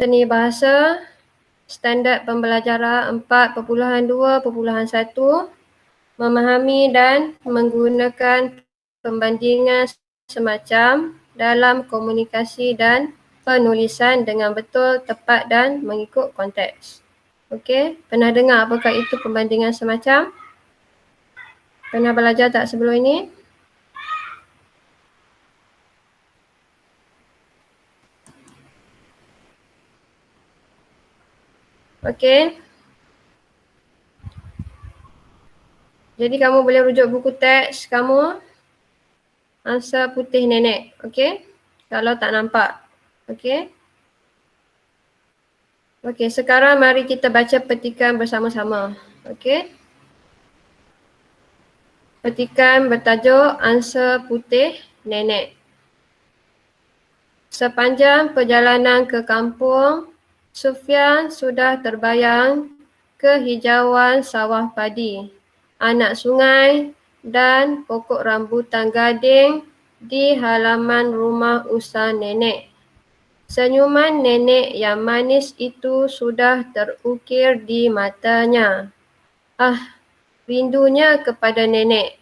Seni Bahasa Standard Pembelajaran 4.2.1 memahami dan menggunakan pembandingan semacam dalam komunikasi dan penulisan dengan betul, tepat dan mengikut konteks. Okey, pernah dengar apakah itu pembandingan semacam? Pernah belajar tak sebelum ini? Okey. Jadi kamu boleh rujuk buku teks kamu, Angsa Putih Nenek. Okey? Kalau tak nampak. Okey? Okey, sekarang mari kita baca petikan bersama-sama. Okey? Petikan bertajuk Angsa Putih Nenek. Sepanjang perjalanan ke kampung, Sufian sudah terbayang kehijauan sawah padi, anak sungai dan pokok rambutan gading di halaman rumah usah nenek. Senyuman nenek yang manis itu sudah terukir di matanya. Ah, rindunya kepada nenek.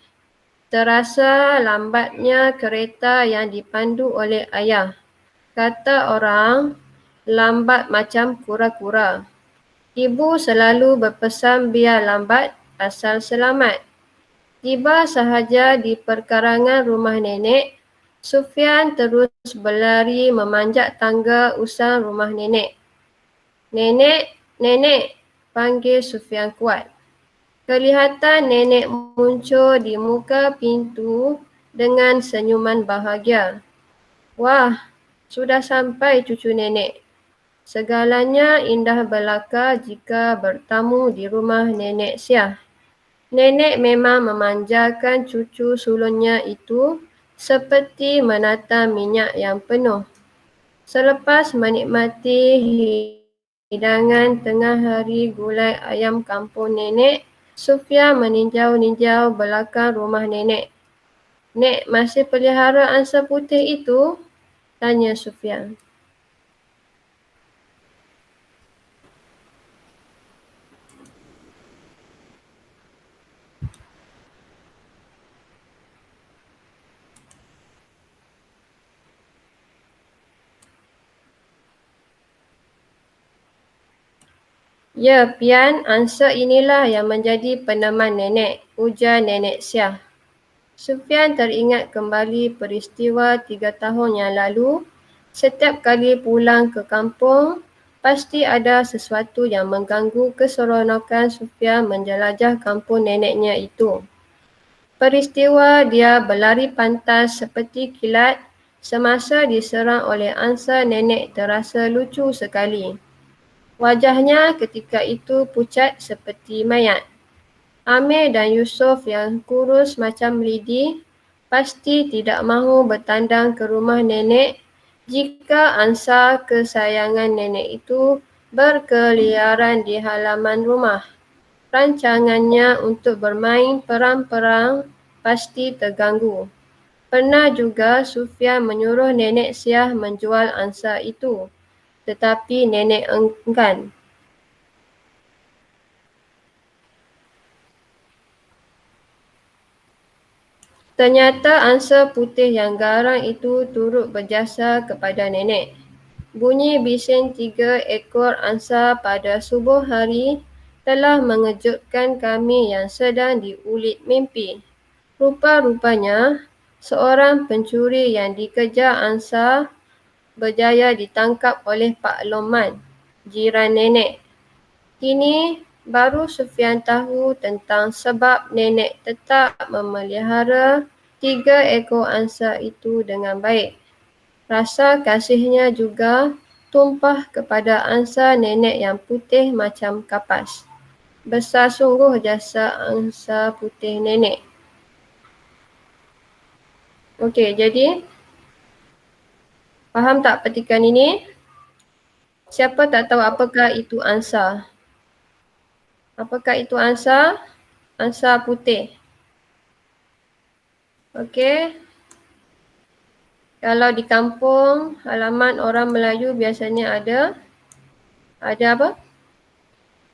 Terasa lambatnya kereta yang dipandu oleh ayah. Kata orang, lambat macam kura-kura. Ibu selalu berpesan biar lambat asal selamat. Tiba sahaja di perkarangan rumah nenek, Sufian terus berlari memanjat tangga usang rumah nenek. Nenek, nenek, panggil Sufian kuat. Kelihatan nenek muncul di muka pintu dengan senyuman bahagia. Wah, sudah sampai cucu nenek. Segalanya indah belaka jika bertamu di rumah nenek Syah. Nenek memang memanjakan cucu sulungnya itu seperti menata minyak yang penuh. Selepas menikmati hidangan tengah hari gulai ayam kampung nenek, Sufia meninjau-ninjau belakang rumah nenek. Nek masih pelihara angsa putih itu? Tanya Sufia. Ya, Pian, angsa inilah yang menjadi peneman nenek, ujar nenek Syah. Sufian teringat kembali peristiwa 3 tahun yang lalu. Setiap kali pulang ke kampung, pasti ada sesuatu yang mengganggu keseronokan Sufian menjelajah kampung neneknya itu. Peristiwa dia berlari pantas seperti kilat semasa diserang oleh angsa nenek terasa lucu sekali. Wajahnya ketika itu pucat seperti mayat. Amir dan Yusof yang kurus macam lidi pasti tidak mahu bertandang ke rumah nenek jika angsa kesayangan nenek itu berkeliaran di halaman rumah. Rancangannya untuk bermain perang-perang pasti terganggu. Pernah juga Sufian menyuruh nenek Syah menjual angsa itu, tetapi nenek enggan. Ternyata angsa putih yang garang itu turut berjasa kepada nenek. Bunyi bising 3 ekor angsa pada subuh hari telah mengejutkan kami yang sedang diulit mimpi. Rupa-rupanya, seorang pencuri yang dikejar angsa berjaya ditangkap oleh Pak Loman, jiran nenek. Kini baru Sufian tahu tentang sebab nenek tetap memelihara 3 ekor angsa itu dengan baik. Rasa kasihnya juga tumpah kepada angsa nenek yang putih macam kapas. Besar sungguh jasa angsa putih nenek. Okey, jadi faham tak petikan ini? Siapa tak tahu apakah itu angsa? Apakah itu angsa? Angsa putih. Okey. Kalau di kampung, halaman orang Melayu biasanya ada Ada apa?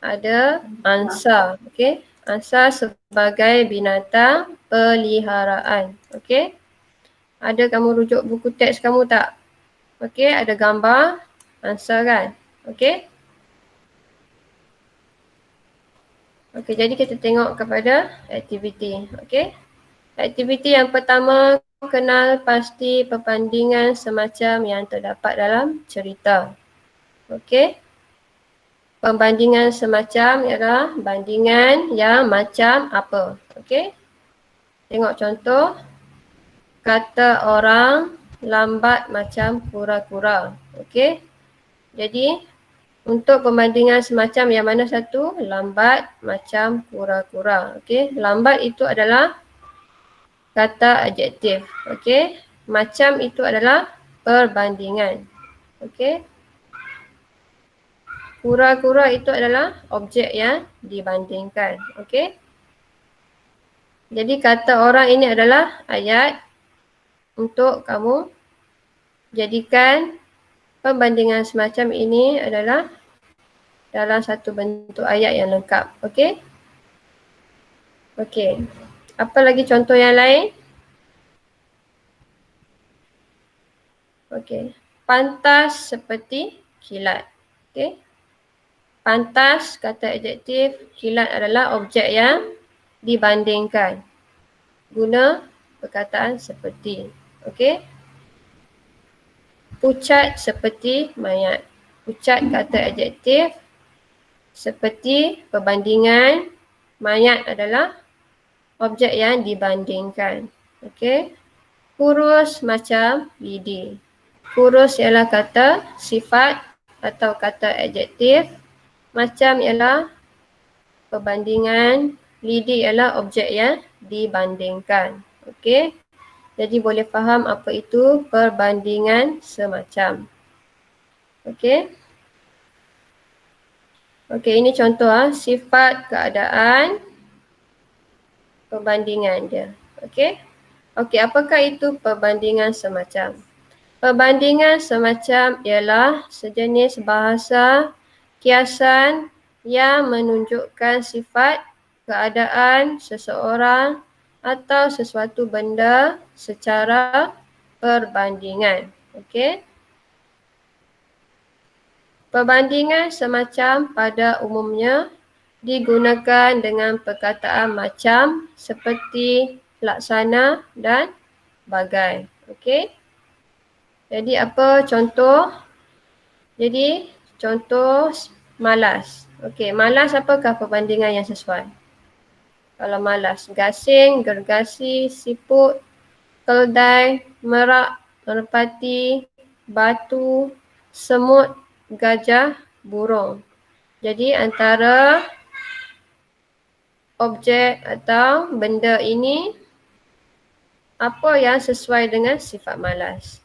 Ada angsa. Okey. Angsa sebagai binatang peliharaan. Okey. Ada kamu rujuk buku teks kamu tak? Okey, ada gambar angsa kan? Okey. Okey, jadi kita tengok kepada aktiviti. Okey. Aktiviti yang pertama, kenal pasti perbandingan semacam yang terdapat dalam cerita. Okey. Perbandingan semacam ialah bandingan yang macam apa. Okey. Tengok contoh. Kata orang lambat macam kura-kura. Okey. Jadi untuk perbandingan semacam yang mana satu? Lambat macam kura-kura. Okey. Lambat itu adalah kata adjektif. Okey. Macam itu adalah perbandingan. Okey. Kura-kura itu adalah objek yang dibandingkan. Okey. Jadi kata orang ini adalah ayat untuk kamu jadikan perbandingan semacam ini adalah dalam satu bentuk ayat yang lengkap. Okey. Okey. Apa lagi contoh yang lain? Okey. Pantas seperti kilat. Okey. Pantas kata adjektif, kilat adalah objek yang dibandingkan. Guna perkataan seperti. Okey. Pucat seperti mayat. Pucat kata adjektif, seperti perbandingan, mayat adalah objek yang dibandingkan. Okey. Kurus macam lidi. Kurus ialah kata sifat atau kata adjektif. Macam ialah perbandingan, lidi ialah objek yang dibandingkan. Okey. Jadi boleh faham apa itu perbandingan semacam. Okey. Okey, ini contoh sifat keadaan perbandingan dia. Okey. Okey, apakah itu perbandingan semacam? Perbandingan semacam ialah sejenis bahasa kiasan yang menunjukkan sifat keadaan seseorang atau sesuatu benda secara perbandingan. Okey. Perbandingan semacam pada umumnya digunakan dengan perkataan macam, seperti, laksana dan bagai. Okey. Jadi apa contoh? Jadi contoh malas. Okey, malas apakah perbandingan yang sesuai? Kalau malas, gasing, gergasi, siput, keldai, merak, merpati, batu, semut, gajah, burung. Jadi antara objek atau benda ini, apa yang sesuai dengan sifat malas?